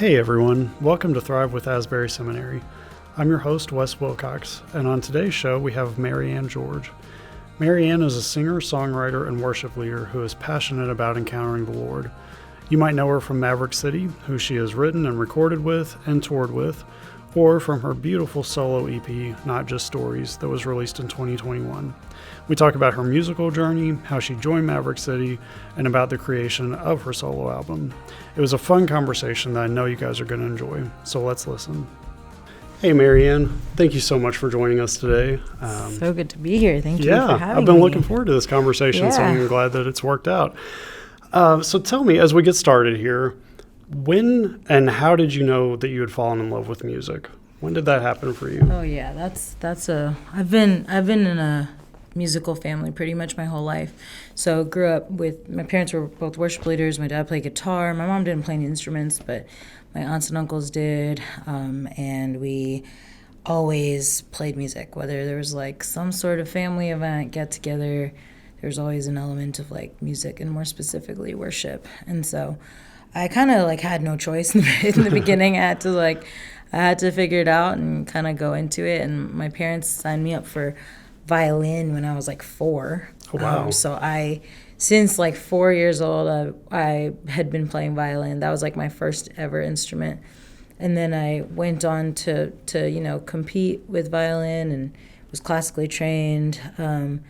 Hey everyone, welcome to Thrive with Asbury Seminary. I'm your host, Wes Wilcox, and on today's show we have Maryanne George. Maryanne is a singer, songwriter, and worship leader who is passionate about encountering the Lord. You might know her from Maverick City, who she has written and recorded with and toured with, or from her beautiful solo EP, Not Just Stories, that was released in 2021. We talk about her musical journey, how she joined Maverick City, and about the creation of her solo album. It was a fun conversation that I know you guys are going to enjoy, so let's listen. Hey Maryanne, thank you so much for joining us today. So good to be here. Thank you for having me. I've been looking forward to this conversation, so I'm glad that it's worked out. So tell me, as we get started here, when and how did you know that you had fallen in love with music? When did that happen for you? Oh yeah, I've been in a musical family pretty much my whole life. So grew up with, my parents were both worship leaders. My dad played guitar. My mom didn't play any instruments, but my aunts and uncles did. And we always played music, whether there was like some sort of family event, get together, there's always an element of like music and more specifically worship. And so I kind of like had no choice in the beginning. I had to figure it out and kind of go into it. And my parents signed me up for violin when I was like 4. Oh, wow. Since like 4 years old, I had been playing violin. That was like my first ever instrument. And then I went on to compete with violin and was classically trained. And,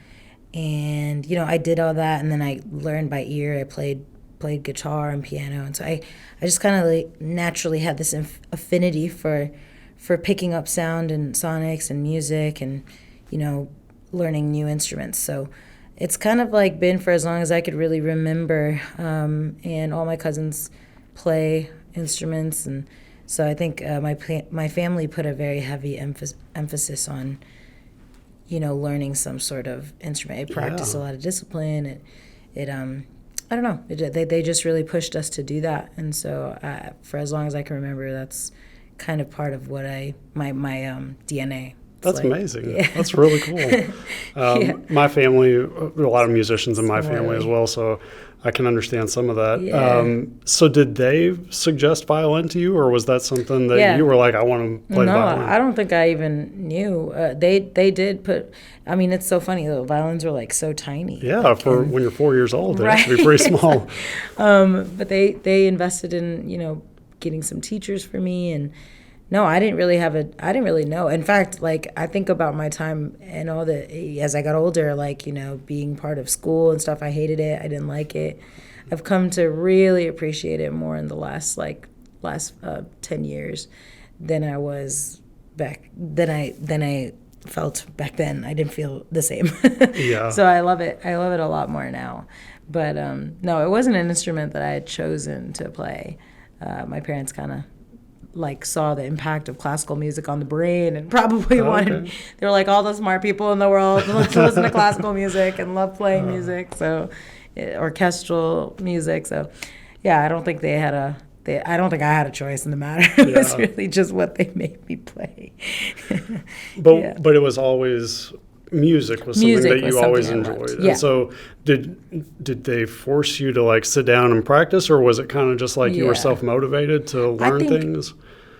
I did all that. And then I learned by ear. I played guitar and piano. And so I just kind of like naturally had this affinity for picking up sound and sonics and music and, learning new instruments. So it's kind of like been for as long as I could really remember. And all my cousins play instruments. And so I think my family put a very heavy emphasis on, learning some sort of instrument. It practiced a lot of discipline. I don't know. They just really pushed us to do that. And so for as long as I can remember, that's kind of part of what my DNA. That's amazing. Yeah. That's really cool. My family, a lot of musicians in my family as well, so I can understand some of that. Yeah. So did they suggest violin to you, or was that something that you were like, I want to play the violin? No, I don't think I even knew. They did put, it's so funny, the violins were like so tiny. Yeah, when you're 4 years old, they have to be pretty small. But they invested in, getting some teachers for me, and no, I didn't really know. In fact, like, I think about my time and all as I got older, like, being part of school and stuff, I hated it. I didn't like it. I've come to really appreciate it more in the last 10 years than I was than I felt back then. I didn't feel the same. Yeah. So I love it. I love it a lot more now. But no, it wasn't an instrument that I had chosen to play. My parents kind of saw the impact of classical music on the brain and probably wanted, they were like, all the smart people in the world listen to classical music and love playing music, so orchestral music. So yeah, I don't think I had a choice in the matter. It was really just what they made me play. But it was always music was something that you always enjoyed. Yeah. And so did they force you to sit down and practice, or was it kind of just like you were self-motivated to learn things?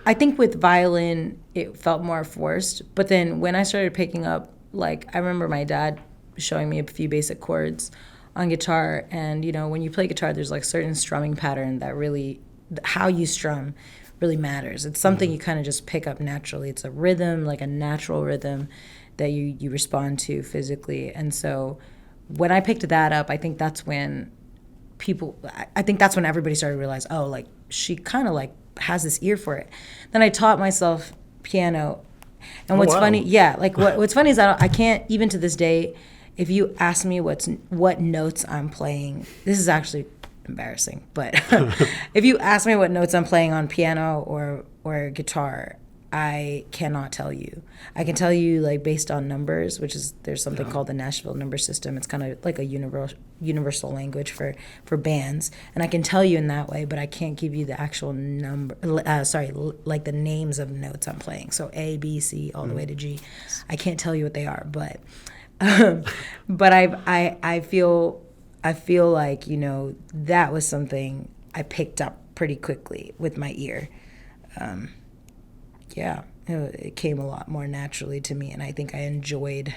I think with violin it felt more forced, but then when I started picking up, I remember my dad showing me a few basic chords on guitar, and when you play guitar there's certain strumming pattern that really, how you strum really matters. It's something you kind of just pick up naturally. It's a rhythm, like a natural rhythm that you respond to physically. And so when I picked that up, I think that's when everybody started to realize, she kind of has this ear for it. Then I taught myself piano. And what's funny, what's funny is I can't, even to this day, if you ask me what notes I'm playing, this is actually embarrassing, but if you ask me what notes I'm playing on piano or guitar, I cannot tell you. I can tell you based on numbers, which is, there's something called the Nashville number system. It's kind of like a universal language for bands, and I can tell you in that way, but I can't give you the actual number. The names of notes I'm playing. So A, B, C, all the way to G. I can't tell you what they are, but I feel like that was something I picked up pretty quickly with my ear. It came a lot more naturally to me, and I think I enjoyed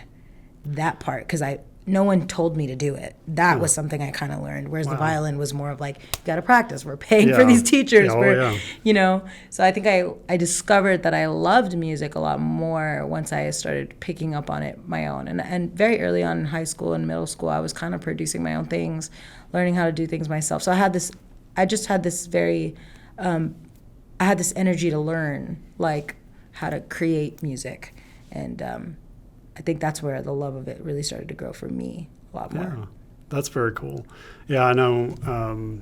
that part because no one told me to do it. That was something I kind of learned, whereas the violin was more of like, you got to practice. We're paying for these teachers. So I think I discovered that I loved music a lot more once I started picking up on it my own. And very early on in high school and middle school, I was kind of producing my own things, learning how to do things myself. So I had this energy to learn, like, how to create music. And I think that's where the love of it really started to grow for me a lot more. Yeah, that's very cool. Yeah, I know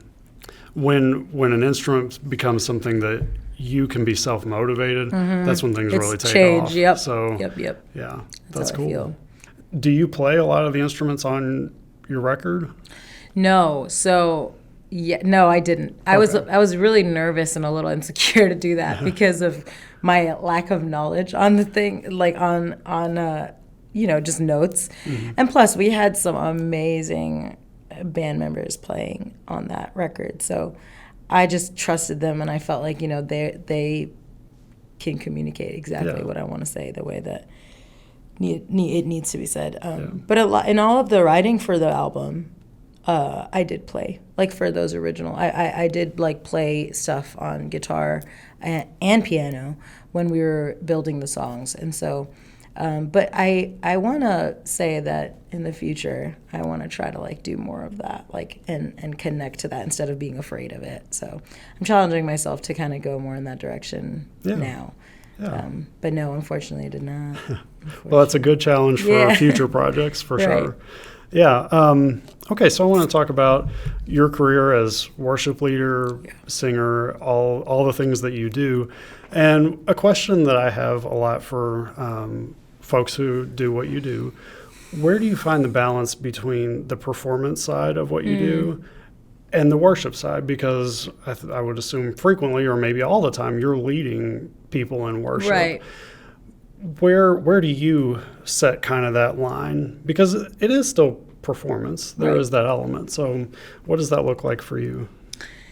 when an instrument becomes something that you can be self-motivated, that's when things really take off. Yep. So, Yep. Yeah, that's cool. I feel. Do you play a lot of the instruments on your record? No. So, no, I didn't. I was really nervous and a little insecure to do that because of my lack of knowledge on the thing, like on just notes. And plus, we had some amazing band members playing on that record. So I just trusted them, and I felt like, they can communicate exactly what I want to say the way that it needs to be said. But in all of the writing for the album, I did play, like, for those original. I did, like, play stuff on guitar and piano when we were building the songs. And so, but I want to say that in the future, I want to try to, like, do more of that, like, and connect to that instead of being afraid of it. So I'm challenging myself to kind of go more in that direction now. Yeah. But no, unfortunately, I did not. Well, that's a good challenge for future projects, for sure. Yeah. Okay, so I want to talk about your career as worship leader, singer, all the things that you do. And a question that I have a lot for folks who do what you do, where do you find the balance between the performance side of what you do and the worship side? Because I would assume frequently, or maybe all the time, you're leading people in worship. Right. Where do you set kind of that line? Because it is still performance. There is that element. So what does that look like for you?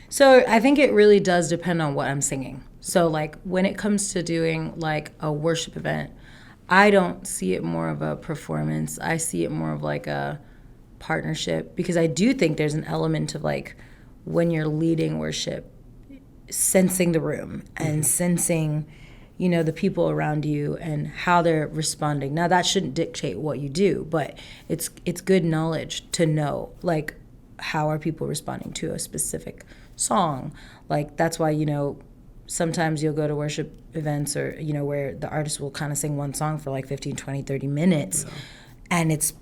So I think it really does depend on what I'm singing. So, like, when it comes to doing, like, a worship event, I don't see it more of a performance. I see it more of like a partnership, because I do think there's an element of, like, when you're leading worship, sensing the room and sensing, the people around you and how they're responding. Now, that shouldn't dictate what you do, but it's good knowledge to know, like, how are people responding to a specific song. Like, that's why, sometimes you'll go to worship events or, where the artist will kind of sing one song for like 15, 20, 30 minutes. Yeah. And it's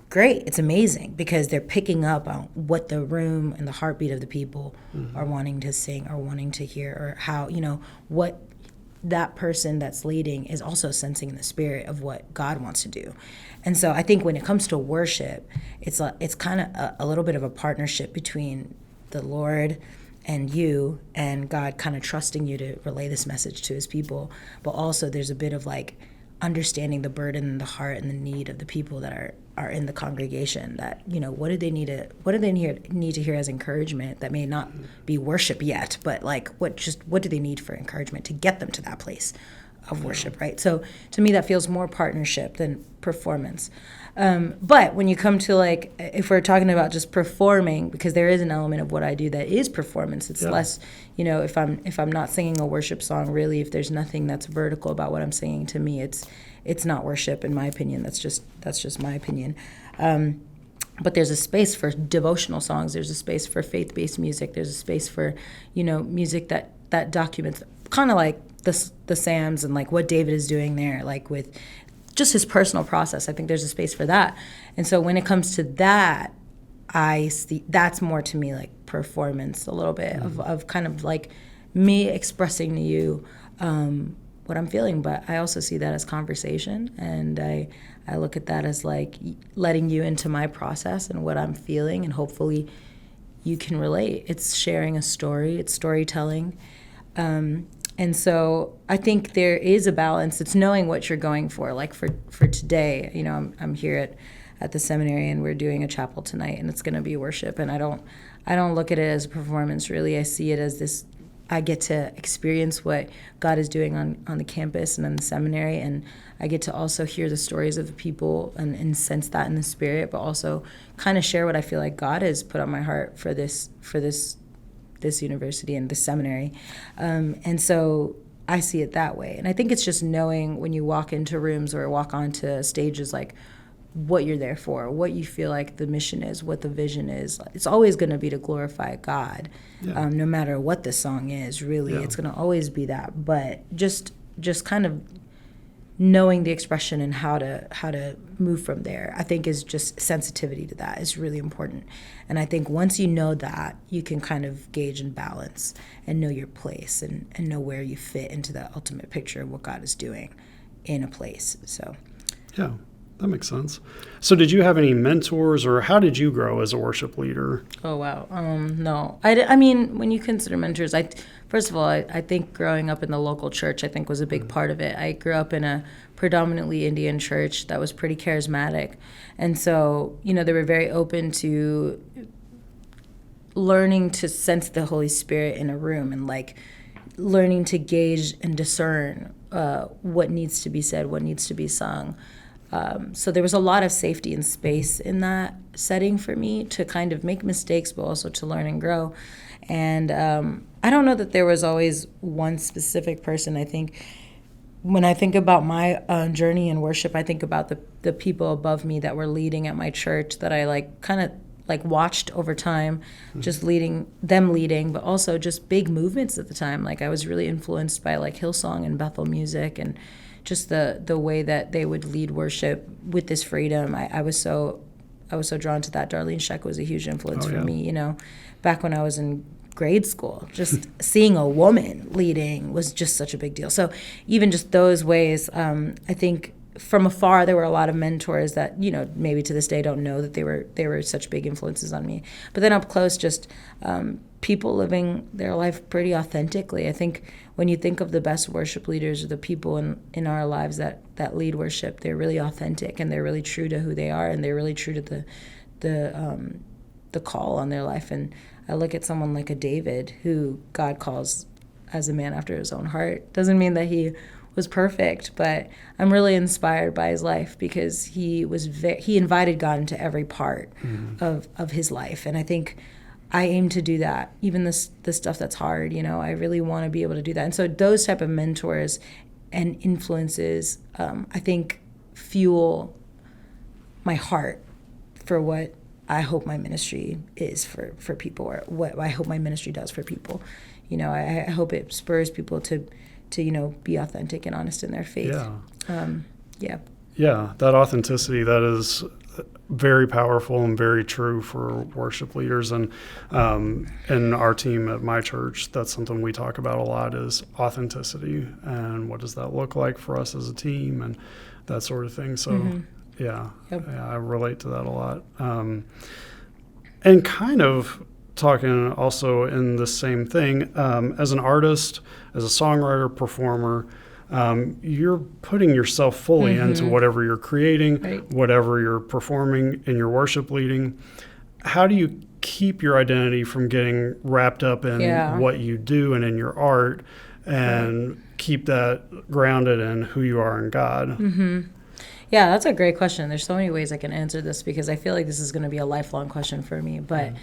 great. It's amazing because they're picking up on what the room and the heartbeat of the people are wanting to sing or wanting to hear, or how, what that person that's leading is also sensing in the spirit of what God wants to do. And so I think when it comes to worship, it's kind of a little bit of a partnership between the Lord and you and God, kind of trusting you to relay this message to his people. But also there's a bit of, like, understanding the burden and the heart and the need of the people that are in the congregation, that, what do they need to hear as encouragement that may not be worship yet, but, like, what do they need for encouragement to get them to that place of worship, right? So to me, that feels more partnership than performance. But when you come to, like, if we're talking about just performing, because there is an element of what I do that is performance, it's less, if I'm not singing a worship song, really, if there's nothing that's vertical about what I'm singing, to me, it's not worship, in my opinion. That's just my opinion. But there's a space for devotional songs. There's a space for faith-based music. There's a space for, music that documents, kind of like the Psalms and, like, what David is doing there, like, with just his personal process. I think there's a space for that. And so when it comes to that, I see that's more to me like performance, a little bit of kind of like me expressing to you what I'm feeling. But I also see that as conversation, and I look at that as, like, letting you into my process and what I'm feeling, and hopefully you can relate. It's sharing a story. It's storytelling. And so I think there is a balance. It's knowing what you're going for. Like for today, I'm here at the seminary, and we're doing a chapel tonight, and it's going to be worship. And I don't look at it as a performance, really. I see it as this I get to experience what God is doing on the campus and in the seminary, and I get to also hear the stories of the people and sense that in the spirit, but also kind of share what I feel like God has put on my heart for this university and this seminary. And so I see it that way. And I think it's just knowing when you walk into rooms or walk onto stages, like what you're there for, what you feel like the mission is, what the vision is. It's always going to be to glorify God, no matter what the song is, really. Yeah. It's going to always be that. But just kind of knowing the expression and how to move from there, I think is just sensitivity to that is really important. And I think once you know that, you can kind of gauge and balance and know your place and know where you fit into the ultimate picture of what God is doing in a place. So, yeah. That makes sense. So did you have any mentors, or how did you grow as a worship leader? Oh, wow. No. I mean, when you consider mentors, first of all, I think growing up in the local church, I think was a big part of it. I grew up in a predominantly Indian church that was pretty charismatic. And so, they were very open to learning to sense the Holy Spirit in a room and like learning to gauge and discern what needs to be said, what needs to be sung. So there was a lot of safety and space in that setting for me to kind of make mistakes, but also to learn and grow. And I don't know that there was always one specific person. I think when I think about my journey in worship, I think about the people above me that were leading at my church that I kind of watched over time, just leading, but also just big movements at the time. Like I was really influenced by Hillsong and Bethel music and just the way that they would lead worship with this freedom. I was so drawn to that. Darlene Sheck was a huge influence for me, back when I was in grade school. Just seeing a woman leading was just such a big deal. So even just those ways, I think from afar there were a lot of mentors that, maybe to this day don't know that they were such big influences on me. But then up close, just people living their life pretty authentically. I think when you think of the best worship leaders or the people in our lives that lead worship, they're really authentic and they're really true to who they are and they're really true to the call on their life. And I look at someone like a David, who God calls as a man after his own heart. Doesn't mean that he was perfect, but I'm really inspired by his life because he invited God into every part of his life. And I think I aim to do that, even the stuff that's hard, I really want to be able to do that. And so those type of mentors and influences, I think, fuel my heart for what I hope my ministry is for people, or what I hope my ministry does for people. I hope it spurs people to be authentic and honest in their faith. Yeah, that authenticity, that is very powerful and very true for worship leaders. And our team at my church, that's something we talk about a lot, is authenticity and what does that look like for us as a team and that sort of thing. So yeah, I relate to that a lot. And kind of talking also in the same thing, as an artist, as a songwriter, performer, you're putting yourself fully into whatever you're creating, whatever you're performing in your worship leading. How do you keep your identity from getting wrapped up in what you do and in your art, and keep that grounded in who you are in God? Yeah, that's a great question. There's so many ways I can answer this because I feel like this is going to be a lifelong question for me. But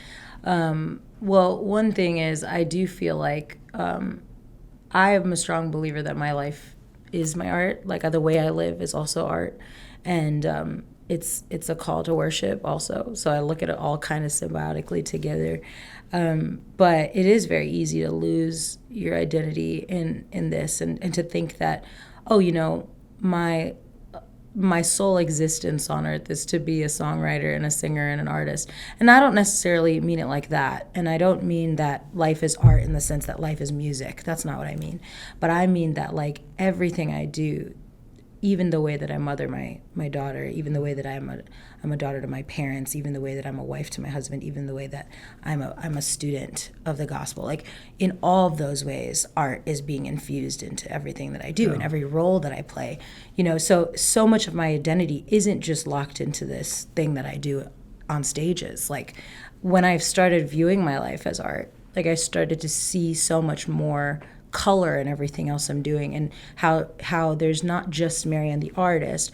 well, one thing is I do feel like I am a strong believer that my life is my art. Like the way I live is also art, and it's a call to worship also. So I look at it all kind of symbiotically together. But it is very easy to lose your identity in this, and to think that, my sole existence on earth is to be a songwriter and a singer and an artist. And I don't necessarily mean it like that. And I don't mean that life is art in the sense that life is music. That's not what I mean. But I mean that everything I do, even the way that I mother my daughter, even the way that I'm a daughter to my parents, even the way that I'm a wife to my husband, even the way that I'm a student of the gospel. In all of those ways, art is being infused into everything that I do and every role that I play. So much of my identity isn't just locked into this thing that I do on stages. When I've started viewing my life as art, like I started to see so much more color in everything else I'm doing, and how there's not just Maryanne the artist.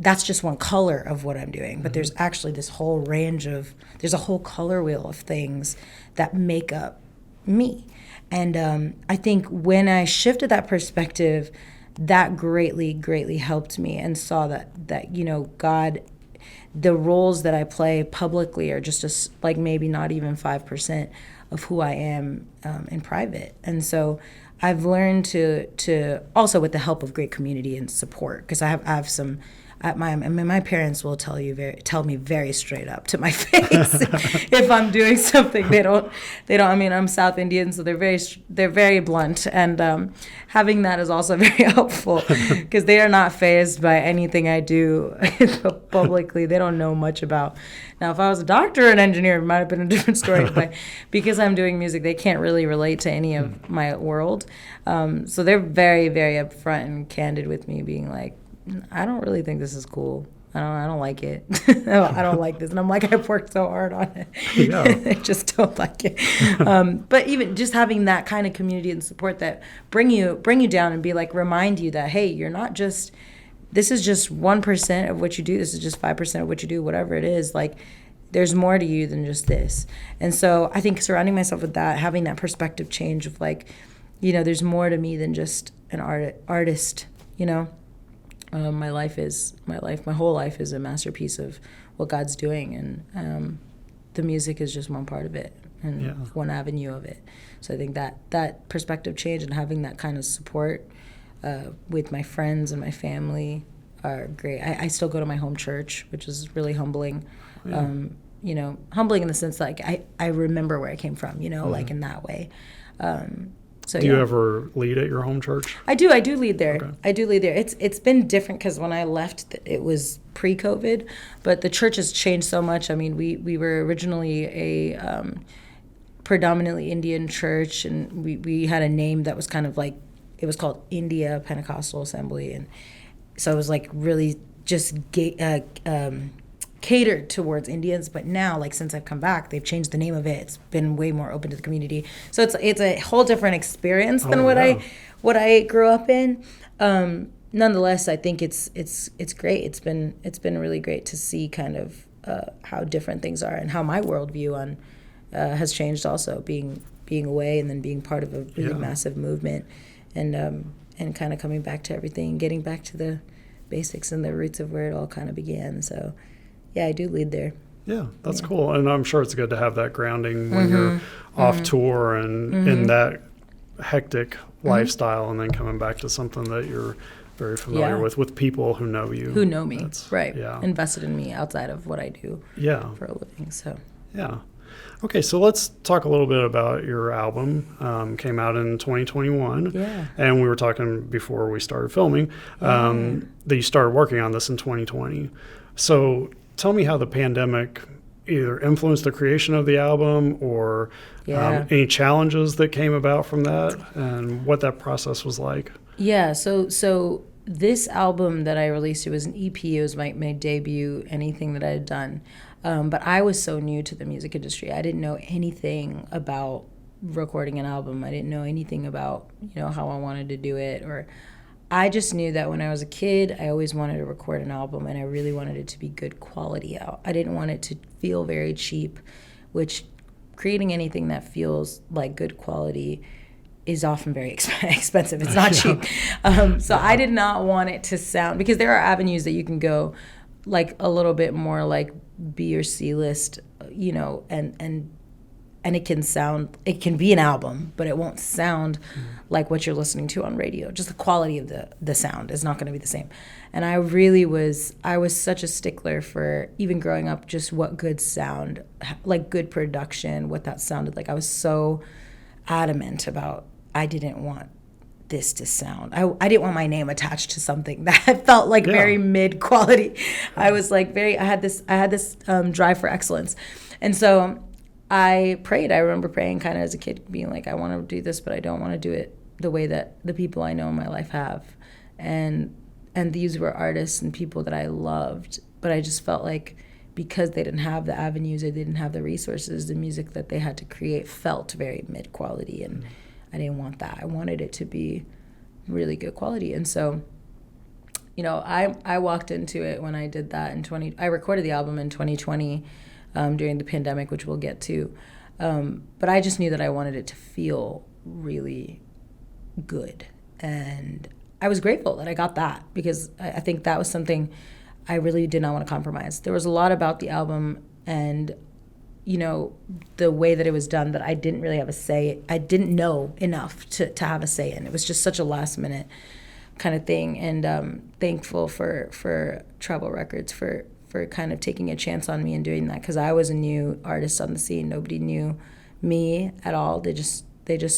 That's just one color of what I'm doing, but there's actually this whole range of, there's a whole color wheel of things that make up me. And I think when I shifted that perspective, that greatly helped me, and saw that you know, God, the roles that I play publicly are just like maybe not even 5% of who I am in private. And so I've learned to also, with the help of great community and support, because I have some. My parents will tell me very straight up to my face if I'm doing something. They don't. I mean, I'm South Indian, so they're very blunt, and having that is also very helpful, because they are not fazed by anything I do publicly. They don't know much about. Now, if I was a doctor or an engineer, it might have been a different story. But because I'm doing music, they can't really relate to any of my world. So they're very upfront and candid with me, being like, I don't really think this is cool. I don't like it. I don't like this. And I'm like, I've worked so hard on it. Yeah. They just don't like it. But even just having that kind of community and support that bring you down and be like, remind you that, hey, you're not just, this is just 1% of what you do. This is just 5% of what you do, whatever it is. Like, there's more to you than just this. And so I think surrounding myself with that, having that perspective change of like, you know, there's more to me than just an artist, you know. My whole life is a masterpiece of what God's doing, and the music is just one part of it and one avenue of it. So I think that perspective change and having that kind of support with my friends and my family are great. I still go to my home church, which is really humbling. Yeah. You know, humbling in the sense that, like, I remember where I came from, you know, like in that way. So, do you ever lead at your home church? I do lead there. Okay. I do lead there. It's been different because when I left, it was pre-COVID, but the church has changed so much. I mean, we were originally a predominantly Indian church, and we had a name that was kind of like, it was called India Pentecostal Assembly, and so it was like really just catered towards Indians. But now, like, since I've come back, they've changed the name of it. It's been way more open to the community. So it's a whole different experience than what I grew up in. Nonetheless, I think it's great. It's been really great to see kind of how different things are, and how my worldview on has changed also, being away and then being part of a really massive movement, and kind of coming back to everything, getting back to the basics and the roots of where it all kind of began. So yeah, I do lead there. Yeah, that's cool. And I'm sure it's good to have that grounding when you're off tour and in that hectic lifestyle, and then coming back to something that you're very familiar with people who know you. Who know me, right. Yeah. Invested in me outside of what I do for a living. So yeah. Okay, so let's talk a little bit about your album. Came out in 2021. Yeah. And we were talking before we started filming that you started working on this in 2020. So tell me how the pandemic either influenced the creation of the album, or any challenges that came about from that, and what that process was like. Yeah, so this album that I released, it was an EP. It was my debut, anything that I had done. But I was so new to the music industry. I didn't know anything about recording an album. I didn't know anything about, you know, how I wanted to do it, or I just knew that when I was a kid, I always wanted to record an album, and I really wanted it to be good quality out. I didn't want it to feel very cheap, which creating anything that feels like good quality is often very expensive. It's not cheap. So I did not want it to sound, because there are avenues that you can go, like a little bit more like B or C list, you know, and it can be an album, but it won't sound like what you're listening to on radio. Just the quality of the sound is not going to be the same. And I was such a stickler for, even growing up, just what good sound, like good production, what that sounded like. I was so adamant about, I didn't want this to sound. I didn't want my name attached to something that felt like very mid quality. I was like I had this drive for excellence. And so I prayed. I remember praying kind of as a kid, being like, I want to do this, but I don't want to do it the way that the people I know in my life have. And these were artists and people that I loved, but I just felt like because they didn't have the avenues or they didn't have the resources, the music that they had to create felt very mid-quality, and I didn't want that. I wanted it to be really good quality. And so, you know, I walked into it when I did that I recorded the album in 2020 during the pandemic, which we'll get to. But I just knew that I wanted it to feel really good. And I was grateful that I got that, because I think that was something I really did not want to compromise. There was a lot about the album and, you know, the way that it was done that I didn't really have a say. I didn't know enough to have a say in. It was just such a last minute kind of thing. And thankful for Treble Records for kind of taking a chance on me and doing that, because I was a new artist on the scene. Nobody knew me at all. They just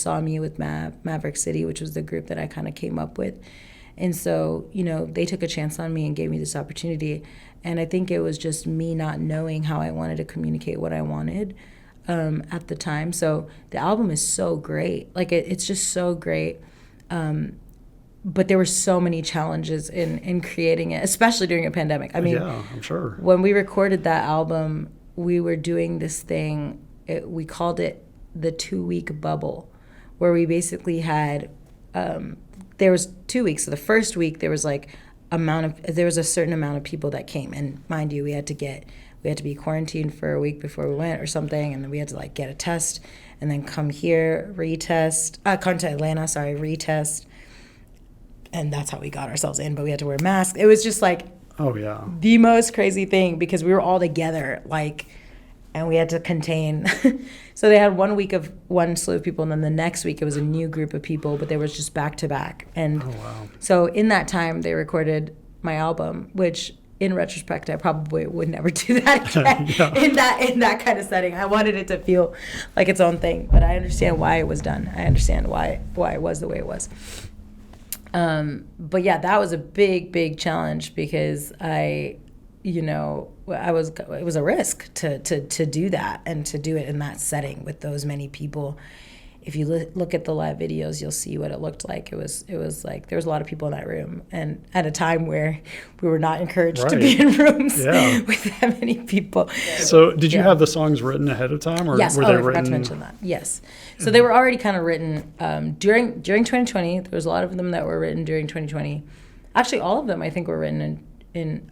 saw me with Maverick City, which was the group that I kind of came up with. And so, you know, they took a chance on me and gave me this opportunity. And I think it was just me not knowing how I wanted to communicate what I wanted at the time. So the album is so great. Like, it's just so great. But there were so many challenges in creating it, especially during a pandemic. I mean, yeah, I'm sure. When we recorded that album, we were doing this thing, we called it the 2-week bubble, where we basically had, there was 2 weeks. So the first week there was there was a certain amount of people that came, and mind you, we had to be quarantined for a week before we went or something, and then we had to get a test, and then come here, come to Atlanta, retest, and that's how we got ourselves in. But we had to wear masks. It was just the most crazy thing, because we were all together, and we had to contain. So they had 1 week of one slew of people, and then the next week it was a new group of people, but they was just back to back. And so in that time they recorded my album, which in retrospect I probably would never do that again. in that kind of setting. I wanted it to feel like its own thing, but I understand why it was done. I understand why it was the way it was. But yeah, that was a big challenge, because it was a risk to do that, and to do it in that setting with those many people. If you look at the live videos, you'll see what it looked like. It was like there was a lot of people in that room, and at a time where we were not encouraged to be in rooms with that many people. So did you have the songs written ahead of time, or yes, were they I written? Forgot to mention that. Yes. So they were already kind of written during 2020. There was a lot of them that were written during 2020. Actually, all of them I think were written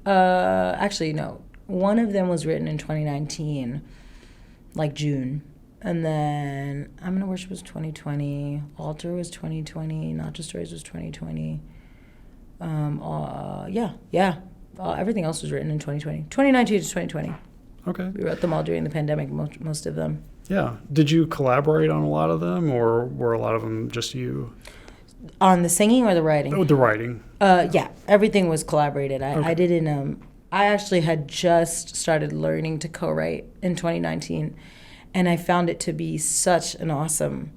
actually no. One of them was written in 2019, June. And then I'm Gonna Worship was 2020. Altar was 2020. Not Just Stories was 2020. Everything else was written in 2020. 2019 to 2020. Okay. We wrote them all during the pandemic, most of them. Yeah. Did you collaborate on a lot of them, or were a lot of them just you? On the singing or the writing? Oh, the writing. Yeah. Everything was collaborated. Okay. I didn't... I actually had just started learning to co-write in 2019. And I found it to be such an awesome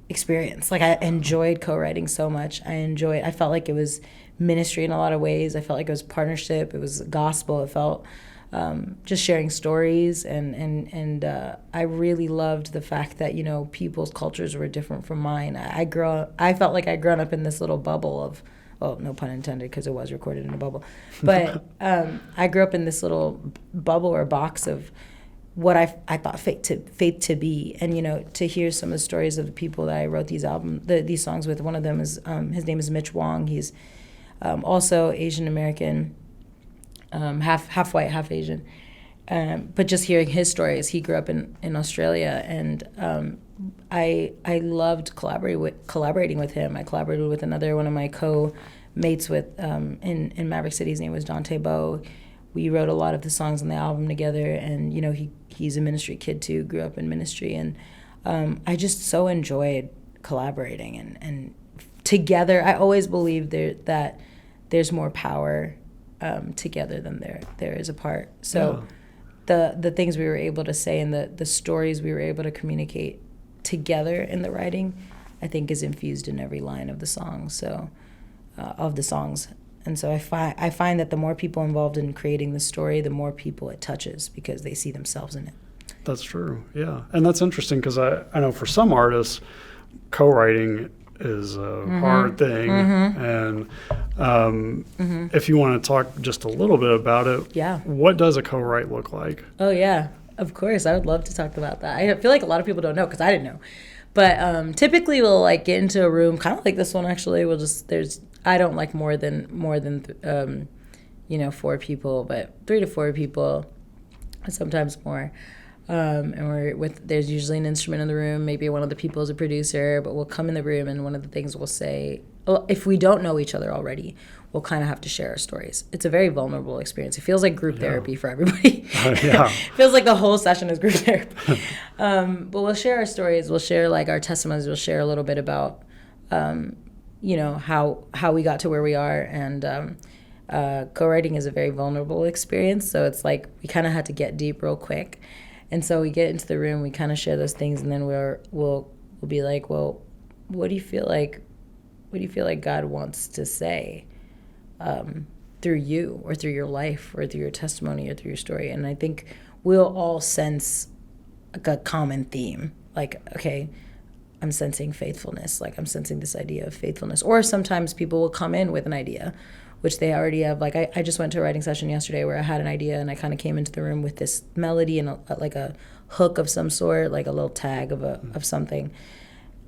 experience. I enjoyed co-writing so much. I felt like it was ministry in a lot of ways. I felt like it was partnership. It was gospel. It felt just sharing stories. And I really loved the fact that, people's cultures were different from mine. I felt like I'd grown up in this little bubble of, well, no pun intended, because it was recorded in a bubble. But I grew up in this little bubble or box of what I thought faith to be, and to hear some of the stories of the people that I wrote these songs with. One of them is his name is Mitch Wong. He's also Asian American, half white, half Asian. But just hearing his stories, he grew up in Australia, and I loved collaborating with him. I collaborated with another one of my co-mates in Maverick City. His name was Dante Bowe. We wrote a lot of the songs on the album together, and he's a ministry kid too, grew up in ministry, and I just so enjoyed collaborating and together. I always believed that there's more power together than there is apart. So the things we were able to say and the stories we were able to communicate together in the writing, I think is infused in every line of the song. So of the songs. And so I find that the more people involved in creating the story, the more people it touches, because they see themselves in it. That's true, yeah. And that's interesting, because I know for some artists, co-writing is a hard thing. And If you want to talk just a little bit about it, Yeah. what does a co-write look like? Oh, yeah. Of course. I would love to talk about that. I feel like a lot of people don't know because I didn't know. But typically we'll like get into a room, kind of like this one actually. I don't like more than 4 people, but 3 to 4 people, sometimes more. And there's usually an instrument in the room. Maybe one of the people is a producer, but we'll come in the room and one of the things we'll say, well, if we don't know each other already, we'll kind of have to share our stories. It's a very vulnerable experience. It feels like group therapy for everybody. Yeah. It feels like the whole session is group therapy. But we'll share our stories. We'll share like our testimonies. We'll share a little bit about, how we got to where we are. And co-writing is a very vulnerable experience. So it's like we kind of had to get deep real quick. And so we get into the room, we kind of share those things, and then we'll be like, well, what do you feel like God wants to say through you or through your life or through your testimony or through your story? And I think we'll all sense like a common theme. Like, okay, I'm sensing faithfulness. Like I'm sensing this idea of faithfulness. Or sometimes people will come in with an idea, which they already have. Like I just went to a writing session yesterday where I had an idea and I kind of came into the room with this melody and a hook of some sort, like a little tag of something.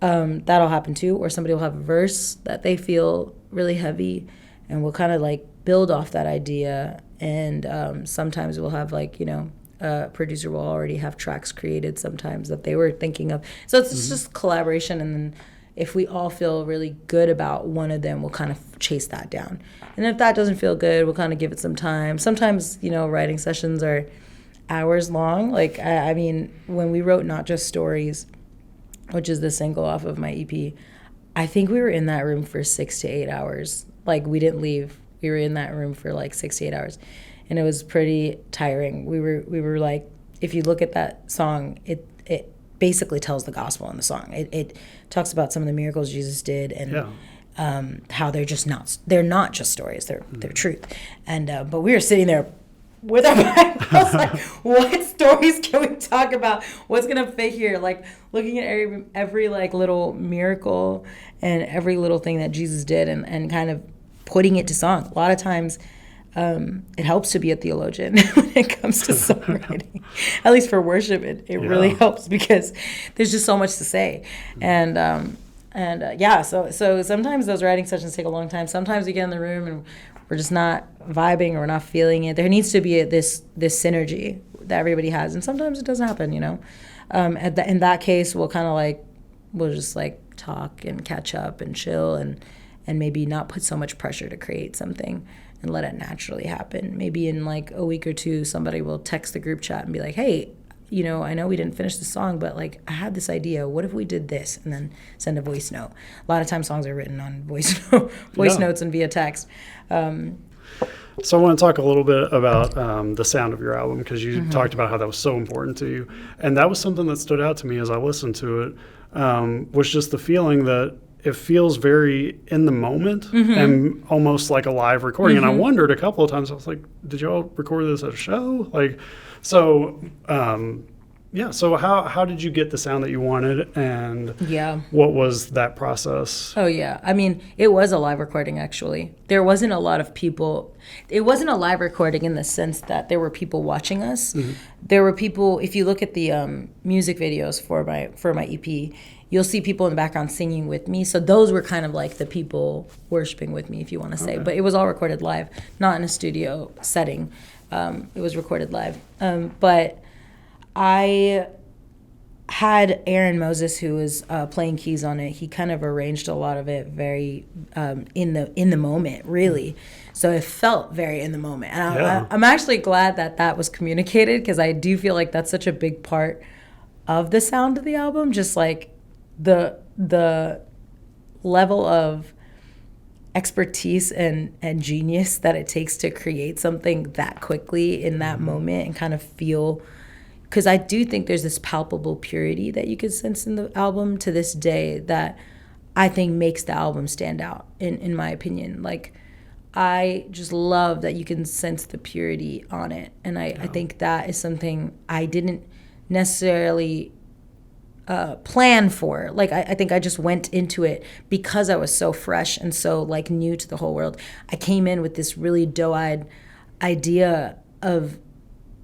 That'll happen too. Or somebody will have a verse that they feel really heavy, and we'll kind of like build off that idea. And sometimes we'll have a producer will already have tracks created sometimes that they were thinking of. So it's just collaboration. And then if we all feel really good about one of them, we'll kind of chase that down. And if that doesn't feel good, we'll kind of give it some time. Sometimes, writing sessions are hours long. Like, I mean, when we wrote Not Just Stories, which is the single off of my EP, I think we were in that room for 6 to 8 hours. Like, we didn't leave. We were in that room for like 6 to 8 hours. And it was pretty tiring. We were like, if you look at that song, it basically tells the gospel in the song. It talks about some of the miracles Jesus did and how they're not just stories, they're truth. And but we were sitting there with our Bibles like, what stories can we talk about? What's gonna fit here? Like looking at every like little miracle and every little thing that Jesus did and kind of putting it to song. A lot of times it helps to be a theologian when it comes to songwriting. At least for worship, it really helps because there's just so much to say. So sometimes those writing sessions take a long time. Sometimes we get in the room and we're just not vibing or we're not feeling it. There needs to be this synergy that everybody has, and sometimes it doesn't happen. In that case, we'll just like talk and catch up and chill and maybe not put so much pressure to create something and let it naturally happen. Maybe in like a week or two, somebody will text the group chat and be like, hey, I know we didn't finish the song, but like I had this idea. What if we did this? And then send a voice note. A lot of times songs are written on voice notes and via text. So I want to talk a little bit about the sound of your album, because you talked about how that was so important to you. And that was something that stood out to me as I listened to it, was just the feeling that it feels very in the moment and almost like a live recording. And I wondered a couple of times, I was like, did y'all record this at a show? So how did you get the sound that you wanted, and what was that process? Oh, yeah. I mean, it was a live recording, actually. There wasn't a lot of people. It wasn't a live recording in the sense that there were people watching us. There were people, if you look at the music videos for my EP, you'll see people in the background singing with me. So those were kind of like the people worshiping with me, if you want to say. But it was all recorded live, not in a studio setting. It was recorded live. But I had Aaron Moses, who was playing keys on it. He kind of arranged a lot of it very in the moment, really. So it felt very in the moment. And I'm actually glad that was communicated, because I do feel like that's such a big part of the sound of the album. Just like the level of expertise and genius that it takes to create something that quickly in that moment and kind of feel, because I do think there's this palpable purity that you could sense in the album to this day that I think makes the album stand out, in my opinion. Like, I just love that you can sense the purity on it. And I think that is something I didn't necessarily plan for. Like, I think I just went into it because I was so fresh and so like new to the whole world. I came in with this really doe-eyed idea of,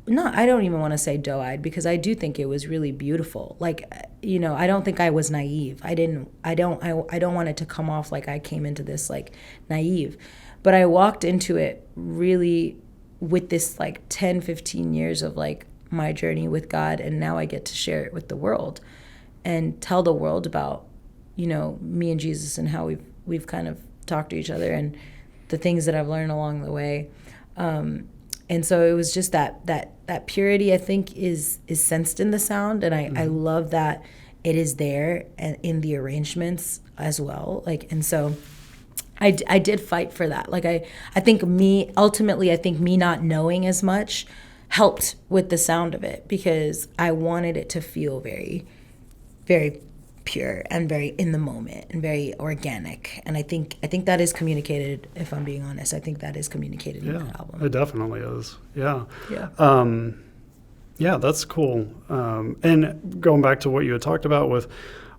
not, I don't even want to say doe-eyed, because I do think it was really beautiful. Like, I don't think I was naive. I don't want it to come off like I came into this like naive, but I walked into it really with this like 10, 15 years of like my journey with God, and now I get to share it with the world and tell the world about, me and Jesus and how we've kind of talked to each other and the things that I've learned along the way. And so it was just that purity, I think, is sensed in the sound, and I love that it is there and in the arrangements as well. Like, and so I did fight for that. Like, I think me not knowing as much helped with the sound of it, because I wanted it to feel very, very pure and very in the moment and very organic. And I think that is communicated, if I'm being honest. I think that is communicated in the album. It definitely is. Yeah. Yeah. Yeah, that's cool. And going back to what you had talked about with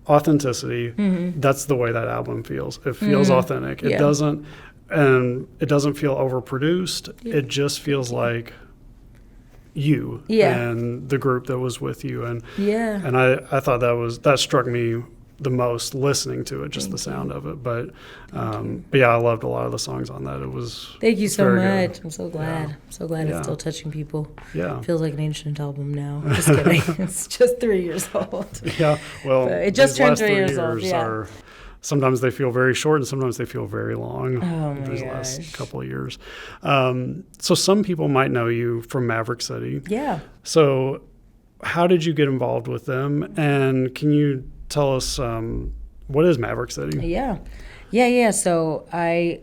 authenticity, that's the way that album feels. It feels authentic. It doesn't feel overproduced. Yeah. It just feels like you and the group that was with you. And I thought that struck me the most listening to it, just the sound of it. But yeah, I loved a lot of the songs on that. It was Thank you so much. Good. I'm so glad. Yeah. I'm so glad it's still touching people. Yeah. Feels like an ancient album now. Just kidding. It's just 3 years old. Yeah. Well, but it just turned 3 years old. Yeah. Sometimes they feel very short and sometimes they feel very long. Oh my these gosh. last couple of years. So some people might know you from Maverick City. Yeah. So how did you get involved with them? And can you tell us what is Maverick City? Yeah. So I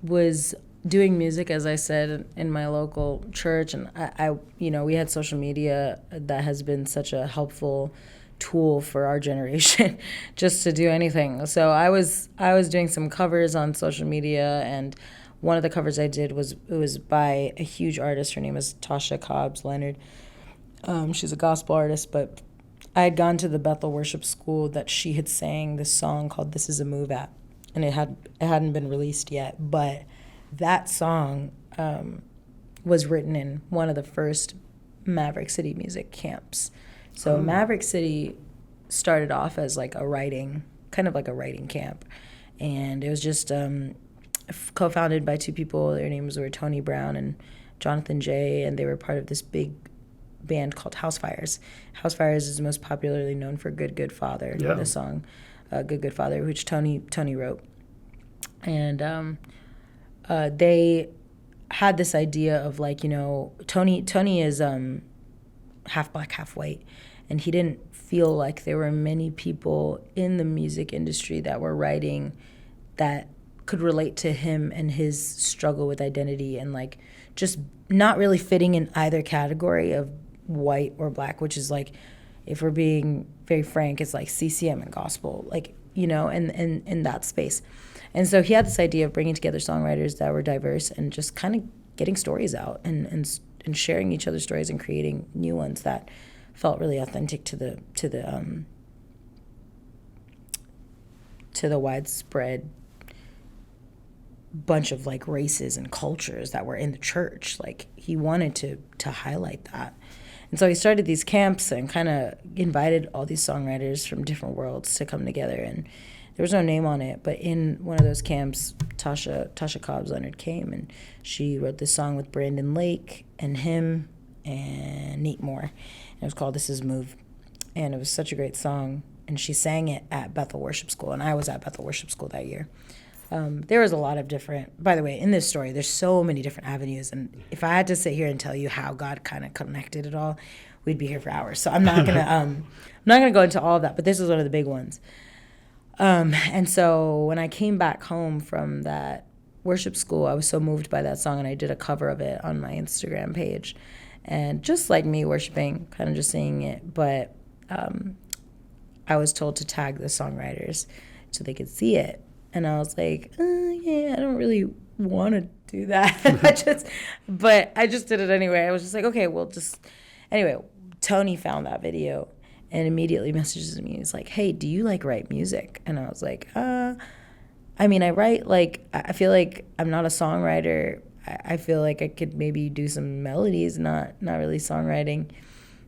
was doing music, as I said, in my local church, and I we had social media that has been such a helpful tool for our generation just to do anything. So I was doing some covers on social media, and one of the covers I did was by a huge artist. Her name is Tasha Cobbs Leonard. She's a gospel artist, but I had gone to the Bethel Worship School that she had sang this song called "This Is a Move" at, and it hadn't been released yet, but that song was written in one of the first Maverick City music camps. So Maverick City started off as like a writing camp. And it was just co-founded by two people. Their names were Tony Brown and Jonathan J, and they were part of this big band called House Fires. House Fires is most popularly known for Good Good Father, the song Good Good Father, which Tony wrote. And they had this idea of like, Tony is half black, half white, and he didn't feel like there were many people in the music industry that were writing that could relate to him and his struggle with identity, and like just not really fitting in either category of white or black, which is like, if we're being very frank, it's like CCM and gospel, like, in that space. And so he had this idea of bringing together songwriters that were diverse and just kind of getting stories out and sharing each other's stories and creating new ones that felt really authentic to the widespread bunch of like races and cultures that were in the church. Like, he wanted to highlight that. And so he started these camps and kind of invited all these songwriters from different worlds to come together. And there was no name on it, but in one of those camps, Tasha Cobbs Leonard came, and she wrote this song with Brandon Lake and him and Nate Moore. And it was called "This Is Move." And it was such a great song. And she sang it at Bethel Worship School, and I was at Bethel Worship School that year. There was a lot of different, by the way, in this story, there's so many different avenues. And if I had to sit here and tell you how God kind of connected it all, we'd be here for hours. So I'm not gonna go into all of that, but this is one of the big ones. And so when I came back home from that worship school, I was so moved by that song, and I did a cover of it on my Instagram page. And just like me worshiping, kind of just singing it, but I was told to tag the songwriters so they could see it. And I was like, yeah, I don't really want to do that. I just did it anyway. I was just like, okay, anyway, Tony found that video and immediately messages me. He's like, hey, do you like write music? And I was like, I mean, I write, like, I feel like I'm not a songwriter. I feel like I could maybe do some melodies, not really songwriting.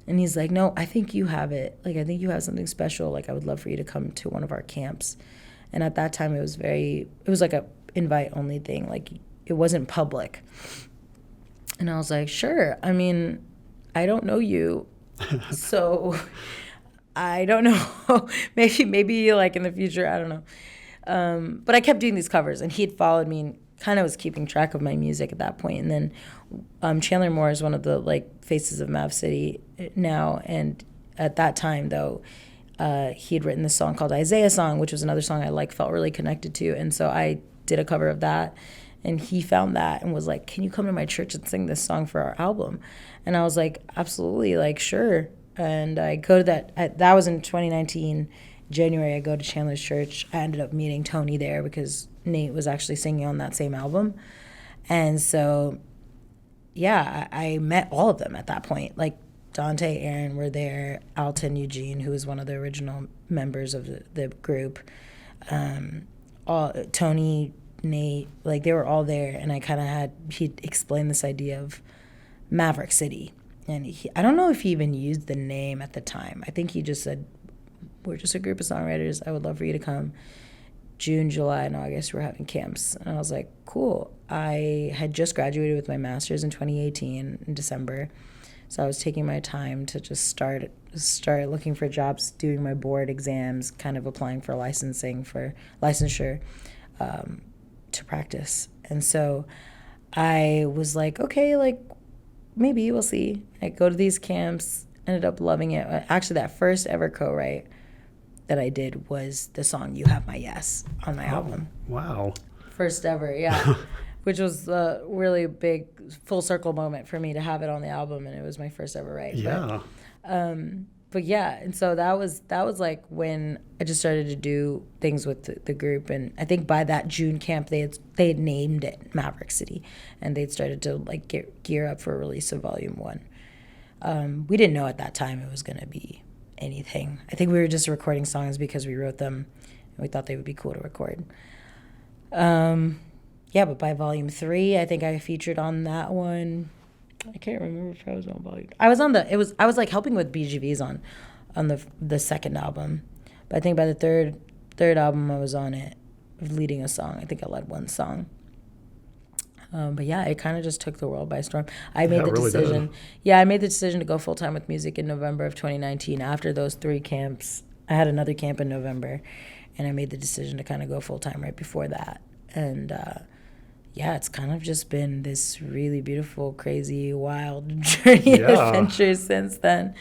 And he's like, no, I think you have it. Like, I think you have something special. Like, I would love for you to come to one of our camps. And at that time, it was like a invite-only thing. Like, it wasn't public. And I was like, sure. I mean, I don't know you. So I don't know. maybe like in the future, I don't know. But I kept doing these covers, and he had followed me and kind of was keeping track of my music at that point. And then Chandler Moore is one of the like faces of Mav City now. And at that time, though, he had written this song called Isaiah Song, which was another song I like felt really connected to. And so I did a cover of that. And he found that and was like, can you come to my church and sing this song for our album? And I was like, absolutely, like, sure. And I go to that was in 2019, January. I go to Chandler's church. I ended up meeting Tony there because Nate was actually singing on that same album. And so, yeah, I met all of them at that point. Like, Dante, Aaron were there, Alton, Eugene, who was one of the original members of the group, Tony, Nate, like, they were all there. And I kind of he explained this idea of Maverick City. And I don't know if he even used the name at the time. I think he just said, we're just a group of songwriters. I would love for you to come. June, July, and August, we're having camps. And I was like, cool. I had just graduated with my master's in 2018 in December. So I was taking my time to just start looking for jobs, doing my board exams, kind of applying for licensure to practice. And so I was like, okay, like, maybe we'll see. I go to these camps, ended up loving it. Actually, that first ever co-write that I did was the song You Have My Yes on my album. Wow. First ever, yeah. Which was a really big full circle moment for me to have it on the album, and it was my first ever write. Yeah. But yeah, and so that was like when I just started to do things with the group, and I think by that June camp they had named it Maverick City, and they'd started to like gear up for a release of Volume 1. We didn't know at that time it was going to be anything. I think we were just recording songs because we wrote them, and we thought they would be cool to record. Yeah, but by Volume 3, I think I featured on that one. I can't remember if I was on Volume. I was like helping with BGVs on the second album, but I think by the third album I was on it, leading a song. I think I led one song. But yeah, it kind of just took the world by storm. I made the decision. Yeah, I made the decision to go full time with music in November of 2019. After those 3 camps, I had another camp in November, and I made the decision to kind of go full time right before that. And yeah, it's kind of just been this really beautiful, crazy, wild journey of adventure since then.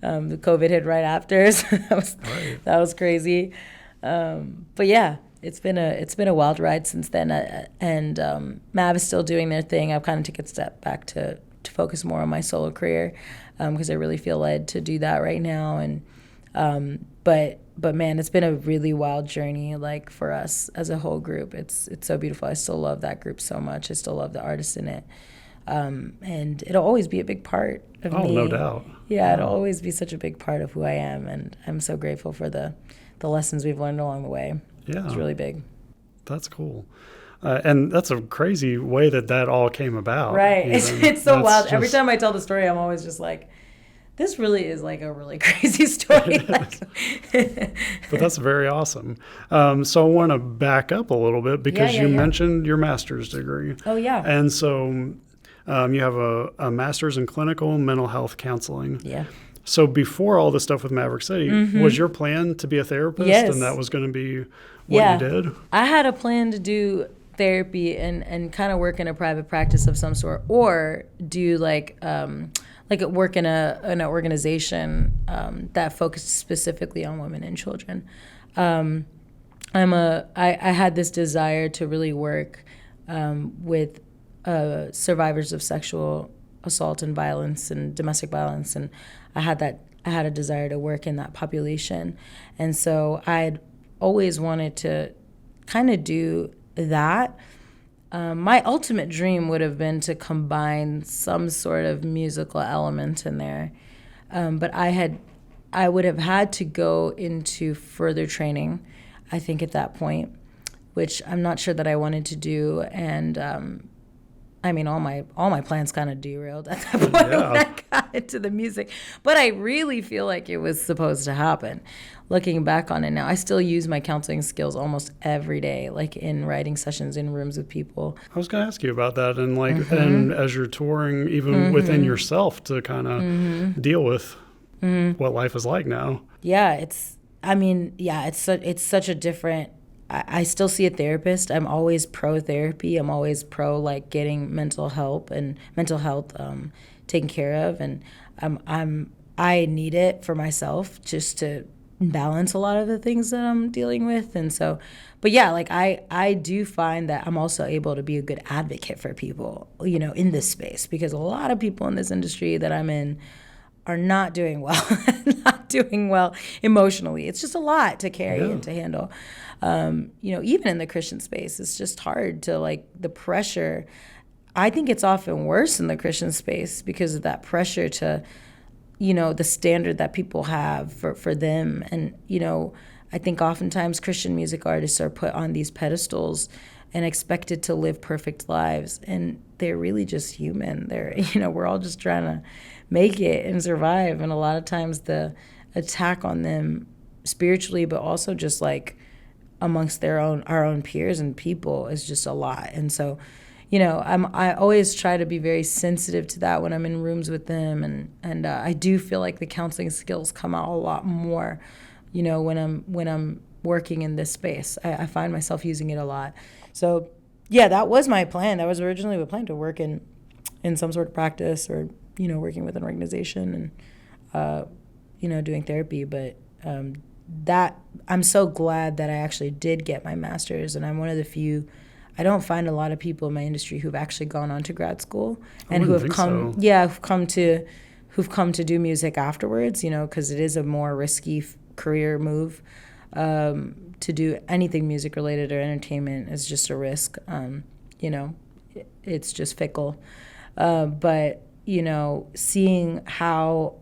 The COVID hit right after, so that was crazy. But yeah, it's been a wild ride since then. And Mav is still doing their thing. I've kind of taken a step back to focus more on my solo career because I really feel led to do that right now. And but man, it's been a really wild journey, like, for us as a whole group. It's so beautiful. I still love that group so much. I still love the artists in it. And it'll always be a big part of me. Oh, no doubt. Yeah, it'll always be such a big part of who I am. And I'm so grateful for the lessons we've learned along the way. Yeah. It's really big. That's cool. And that's a crazy way that all came about. Right. It's so wild. Every time I tell the story, I'm always just like, this really is like a really crazy story. But that's very awesome. So I want to back up a little bit because you mentioned your master's degree. Oh, yeah. And so you have a master's in clinical mental health counseling. Yeah. So before all this stuff with Maverick City, was your plan to be a therapist? Yes. And that was going to be what you did? I had a plan to do therapy and kind of work in a private practice of some sort, or do like work in an organization that focused specifically on women and children. I had this desire to really work with survivors of sexual assault and violence and domestic violence, and I had a desire to work in that population, and so I'd always wanted to kind of do that. My ultimate dream would have been to combine some sort of musical element in there, but I I would have had to go into further training, I think, at that point, which I'm not sure that I wanted to do. And I mean, all my plans kind of derailed at that point when I got into the music. But I really feel like it was supposed to happen. Looking back on it now, I still use my counseling skills almost every day, like in writing sessions in rooms with people. I was going to ask you about that, and and as you're touring, even within yourself, to kind of deal with what life is like now. Yeah, it's such a different. I still see a therapist. I'm always pro therapy. I'm always pro like getting mental health taken care of, and I need it for myself just to balance a lot of the things that I'm dealing with. And so, but yeah, like I do find that I'm also able to be a good advocate for people, in this space, because a lot of people in this industry that I'm in are not doing well emotionally. It's just a lot to carry and to handle. Even in the Christian space, it's just hard to, like, the pressure. I think it's often worse in the Christian space because of that pressure to, the standard that people have for them. And, I think oftentimes Christian music artists are put on these pedestals and expected to live perfect lives. And they're really just human. We're all just trying to make it and survive. And a lot of times the attack on them spiritually, but also just like amongst our own peers and people, is just a lot. And so, I always try to be very sensitive to that when I'm in rooms with them, and I do feel like the counseling skills come out a lot more, when I'm working in this space. I find myself using it a lot. So yeah, that was my plan. That was originally the plan, to work in some sort of practice, or working with an organization and doing therapy. But that I'm so glad that I actually did get my master's, and I'm one of the few. I don't find a lot of people in my industry who've actually gone on to grad school and who've come to do music afterwards, because it is a more risky career move. To do anything music related or entertainment is just a risk. It's just fickle. But seeing how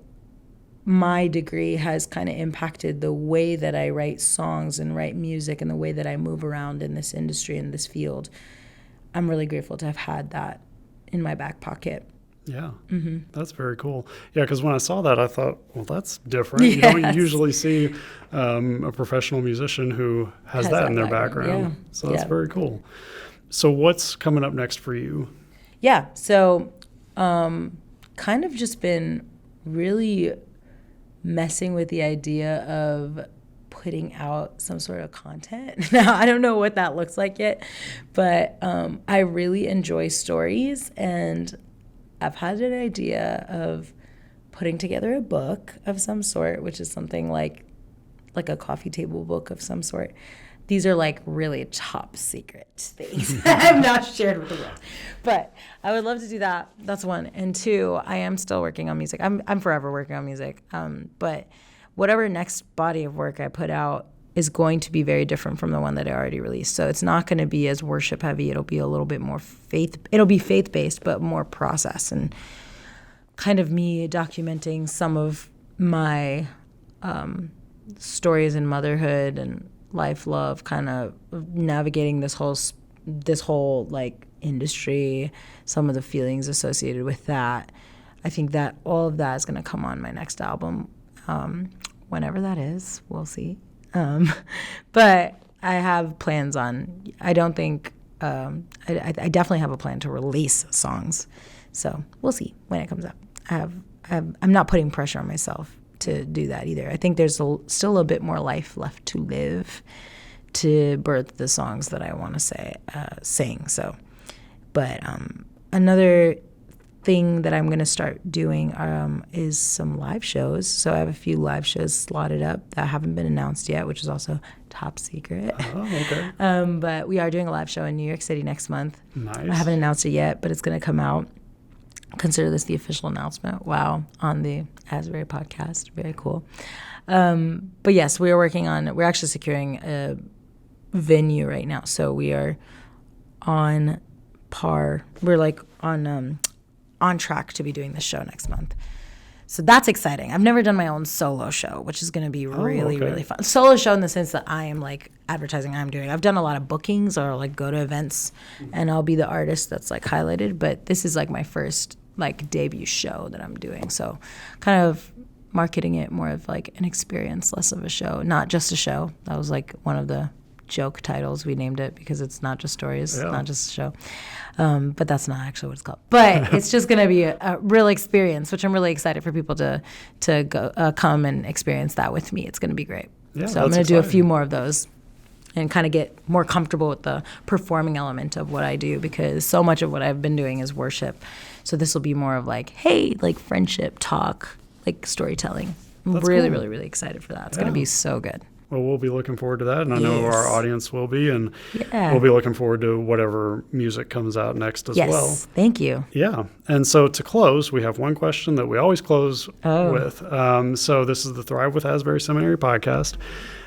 my degree has kind of impacted the way that I write songs and write music and the way that I move around in this industry, in this field, I'm really grateful to have had that in my back pocket. Yeah, That's very cool. Yeah, because when I saw that, I thought, well, that's different. Yes. You don't usually see a professional musician who has that in their background. Yeah. So that's very cool. So what's coming up next for you? Yeah, so kind of just been really messing with the idea of putting out some sort of content. Now, I don't know what that looks like yet, but I really enjoy stories, and I've had an idea of putting together a book of some sort, which is something like a coffee table book of some sort. These are like really top secret things I've not shared with the world. But I would love to do that. That's one. And two, I am still working on music. I'm forever working on music. But whatever next body of work I put out is going to be very different from the one that I already released. So it's not going to be as worship heavy. It'll be a little bit more it'll be faith-based, but more process, and kind of me documenting some of my stories in motherhood and life, love, kind of navigating this whole like industry, some of the feelings associated with that. I think that all of that is going to come on my next album, whenever that is. We'll see. But I have plans on. I don't think. I definitely have a plan to release songs, so we'll see when it comes up. I'm not putting pressure on myself to do that either. I think there's still a bit more life left to live to birth the songs that I want to sing. So, but another thing that I'm going to start doing is some live shows. So I have a few live shows slotted up that haven't been announced yet, which is also top secret. Oh, okay. But we are doing a live show in New York City next month. Nice. I haven't announced it yet, but it's going to come out. Consider this the official announcement. Wow, on the Asbury podcast. Very cool. But yes, we're actually securing a venue right now. So we are on par. We're like on track to be doing this show next month. So that's exciting. I've never done my own solo show, which is going to be really fun. Solo show in the sense that I am like advertising I'm doing. I've done a lot of bookings or like go to events and I'll be the artist that's like highlighted. But this is like my first like debut show that I'm doing. So kind of marketing it more of like an experience, less of a show, not just a show. That was like one of the joke titles we named it because it's not just stories, not just a show. But that's not actually what it's called. But it's just going to be a real experience, which I'm really excited for people to go come and experience that with me. It's going to be great. Yeah, so I'm going to do a few more of those and kind of get more comfortable with the performing element of what I do because so much of what I've been doing is worship. So this will be more of like, hey, like friendship talk, like storytelling. I'm really excited for that. It's going to be so good. Well, we'll be looking forward to that, and I know our audience will be, and Yeah. we'll be looking forward to whatever music comes out next as well. Yes, thank you. Yeah, and so to close, we have one question that we always close with. So this is the Thrive with Asbury Seminary podcast,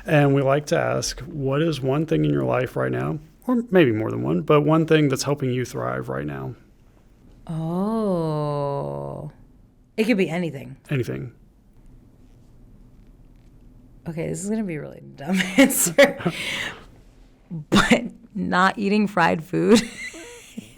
and we like to ask, what is one thing in your life right now, or maybe more than one, but one thing that's helping you thrive right now? Oh, it could be anything. Anything. Okay, this is going to be a really dumb answer. But not eating fried food.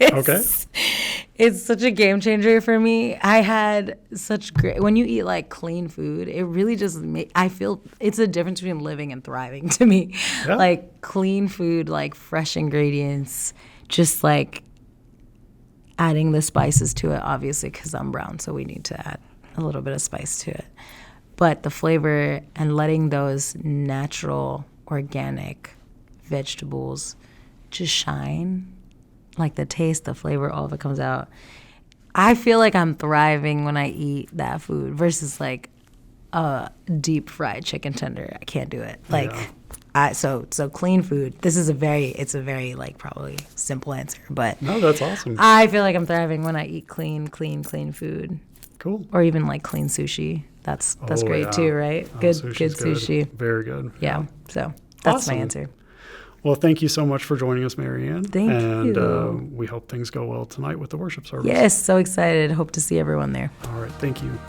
It's such a game changer for me. I had such great, when you eat like clean food, it really just, I feel it's a difference between living and thriving to me. Yeah. Like clean food, like fresh ingredients, just like adding the spices to it, obviously, because I'm brown, so we need to add a little bit of spice to it. But the flavor and letting those natural, organic vegetables just shine, like the taste, the flavor, all of it comes out. I feel like I'm thriving when I eat that food versus like a deep fried chicken tender. I can't do it. Like, so clean food. This is it's a very like probably simple answer, but no, that's awesome. I feel like I'm thriving when I eat clean food. Cool. Or even like clean sushi. That's great too, right? Good sushi. Very good. Yeah. So that's awesome. my answer. Well, thank you so much for joining us, Maryanne. Thank you. And we hope things go well tonight with the worship service. Yes, so excited. Hope to see everyone there. All right. Thank you.